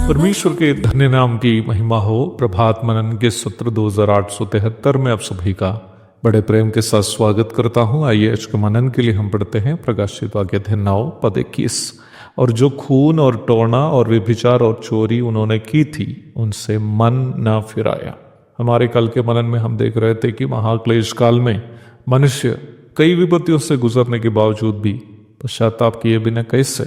परमेश्वर के धन्य नाम की महिमा हो। प्रभात मनन के सत्र 2873 में आप सभी का बड़े प्रेम के साथ स्वागत करता हूं। आइए आज के मनन के लिए हम पढ़ते हैं प्रकाशित वाक्य अध्याय 9 पद 21। और जो खून और टोना और व्यभिचार और चोरी उन्होंने की थी उनसे मन न फिराया। हमारे कल के मनन में हम देख रहे थे कि महाक्लेश काल में मनुष्य कई विपत्तियों से गुजरने के बावजूद भी पश्चाताप किए बिना कैसे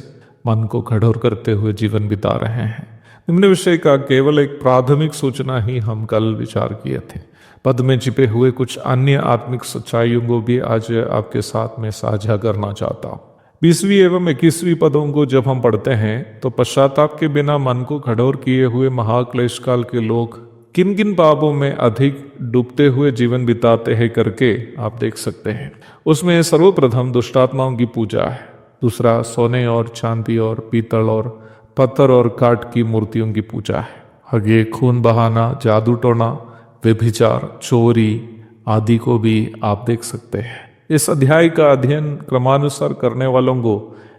मन को कठोर करते हुए जीवन बिता रहे हैं। निम्न विषय का केवल एक प्राथमिक सूचना ही हम कल विचार किए थे। पद में छिपे हुए कुछ अन्य आत्मिक सच्चाइयों को भी आज आपके साथ में साझा करना चाहता हूँ। 20वीं एवं 21वीं पदों को जब हम पढ़ते हैं तो पश्चाताप के बिना मन को कठोर किए हुए महाक्लेश काल के लोग किन किन पापों में अधिक डूबते हुए जीवन बिताते हैं करके आप देख सकते हैं। उसमें सर्वप्रथम दुष्टात्माओं की पूजा है, दूसरा सोने और चांदी और पीतल और पत्थर और काठ की मूर्तियों की पूजा है, आगे खून बहाना, जादू टोना, व्यभिचार, चोरी आदि को भी आप देख सकते हैं। इस अध्याय का अध्ययन क्रमानुसार करने वालों को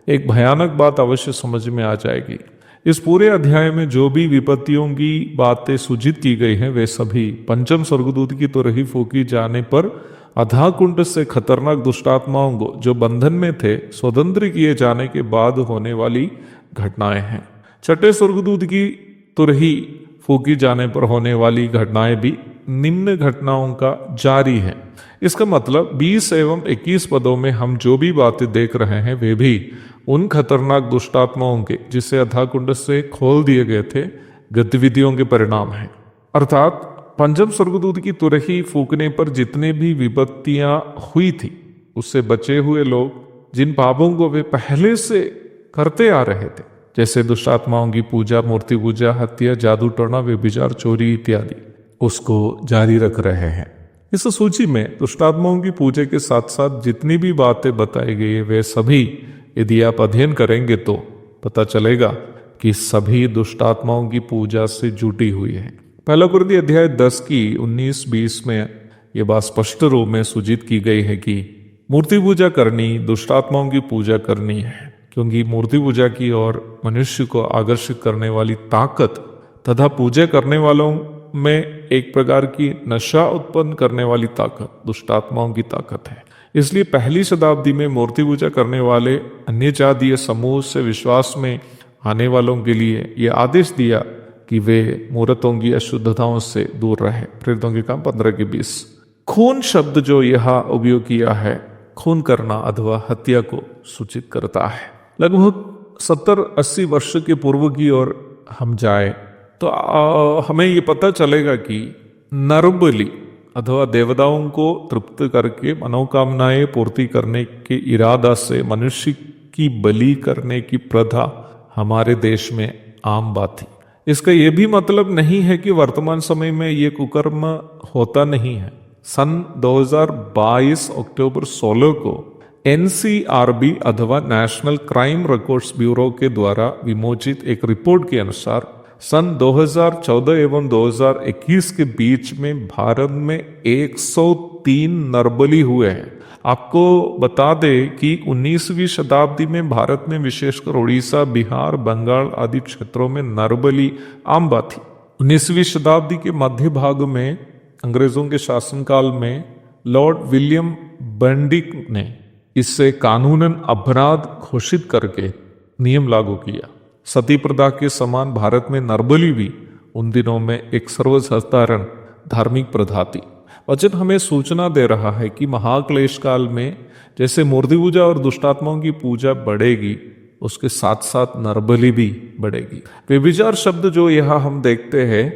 एक भयानक बात अवश्य समझ में आ जाएगी। इस पूरे अध्याय में जो भी विपत्तियों की बातें सूचित की गई हैं वे सभी पंचम स्वर्गदूत की तुरही फूकी जाने पर अथाह कुंड से खतरनाक दुष्टात्माओं को जो बंधन में थे स्वतंत्र किए जाने के बाद होने वाली घटनाएं हैं। छठे स्वर्गदूत की तुरही फूकी जाने पर होने वाली घटनाएं भी निम्न घटनाओं का जारी है। इसका मतलब 20 एवं 21 पदों में हम जो भी बातें देख रहे हैं वे भी उन खतरनाक दुष्टात्माओं के जिसे अथाह कुंड से खोल दिए गए थे गतिविधियों के परिणाम हैं। अर्थात पंचम स्वर्गदूत की तुरही फूकने पर जितने भी विपत्तियां हुई थी उससे बचे हुए लोग जिन पापों को वे पहले से करते आ रहे थे, जैसे दुष्टात्माओं की पूजा, मूर्ति पूजा, हत्या, जादू टोना, व्यभिचार, चोरी इत्यादि, उसको जारी रख रहे हैं। इस सूची में दुष्टात्माओं की पूजा के साथ साथ जितनी भी बातें बताई गई है वे सभी यदि आप अध्ययन करेंगे तो पता चलेगा कि सभी दुष्टात्माओं की पूजा से जुटी हुई है। पहला कुरिन्थियों अध्याय 10 की 19-20 में यह बात स्पष्ट रूप में सूचित की गई है कि मूर्ति पूजा करनी दुष्टात्माओं की पूजा करनी है, क्योंकि मूर्ति पूजा की ओर मनुष्य को आकर्षित करने वाली ताकत तथा पूजा करने वालों में एक प्रकार की नशा उत्पन्न करने वाली ताकत दुष्टात्माओं की ताकत है। इसलिए पहली शताब्दी में मूर्ति पूजा करने वाले अन्य जातीय समूह से विश्वास में आने वालों के लिए यह आदेश दिया कि वे मूर्तों की अशुद्धताओं से दूर रहे। प्रेरितों के काम 15-20। खून शब्द जो यहाँ उपयोग किया है खून करना अथवा हत्या को सूचित करता है। लगभग 70-80 वर्ष के पूर्व की ओर हम जाए तो हमें ये पता चलेगा कि नरबलि अथवा देवताओं को तृप्त करके मनोकामनाएं पूर्ति करने के इरादा से मनुष्य की बलि करने की प्रथा हमारे देश में आम बात थी। इसका यह भी मतलब नहीं है कि वर्तमान समय में ये कुकर्म होता नहीं है। सन 2022 अक्टूबर 16 को NCRB अथवा नेशनल क्राइम रिकॉर्ड्स ब्यूरो के द्वारा विमोचित एक रिपोर्ट के अनुसार सन 2014 एवं 2021 के बीच में भारत में 103 नरबली हुए हैं। आपको बता दें कि 19वीं शताब्दी में भारत में विशेषकर उड़ीसा, बिहार, बंगाल आदि क्षेत्रों में नरबली आम बात थी। 19वीं शताब्दी के मध्य भाग में अंग्रेजों के शासनकाल में लॉर्ड विलियम बेंटिक ने इससे कानूनन अपराध घोषित करके नियम लागू किया। सती प्रथा के समान भारत में नरबली भी उन दिनों में एक सर्वसाधारण धार्मिक प्रथा थी। वचन हमें सूचना दे रहा है कि महाक्लेश काल में जैसे मूर्ति पूजा और दुष्टात्माओं की पूजा बढ़ेगी उसके साथ साथ नरबली भी बढ़ेगी। व्यभिचार शब्द जो यहाँ हम देखते हैं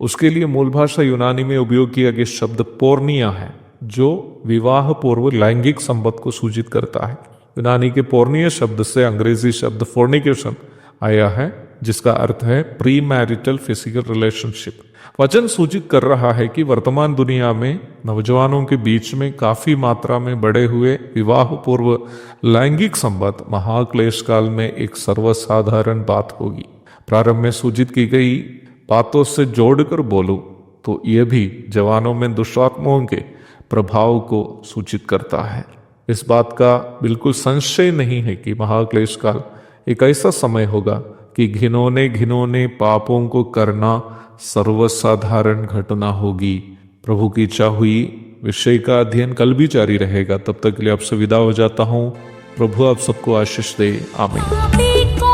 उसके लिए मूल भाषा यूनानी में उपयोग किया गया शब्द पोर्निया है, जो विवाह पूर्व लैंगिक संबंध को सूचित करता है। यूनानी के पोर्निया शब्द से अंग्रेजी शब्द फोर्निकेशन आया है, जिसका अर्थ है प्री मैरिटल फिजिकल रिलेशनशिप। वचन सूचित कर रहा है कि वर्तमान दुनिया में नौजवानों के बीच में काफी मात्रा में बढ़े हुए विवाह पूर्व लैंगिक संबंध महाक्लेश काल में एक सर्वसाधारण बात होगी। प्रारंभ में सूचित की गई बातों से जोड़कर बोलूं तो यह भी जवानों में दुष्टात्माओं के प्रभाव को सूचित करता है। इस बात का बिल्कुल संशय नहीं है कि महाक्लेश काल एक ऐसा समय होगा कि घिनौने पापों को करना सर्वसाधारण घटना होगी। प्रभु की इच्छा हुई विषय का अध्ययन कल भी जारी रहेगा। तब तक के लिए आपसे विदा हो जाता हूँ। प्रभु आप सबको आशीष दे। आमीन।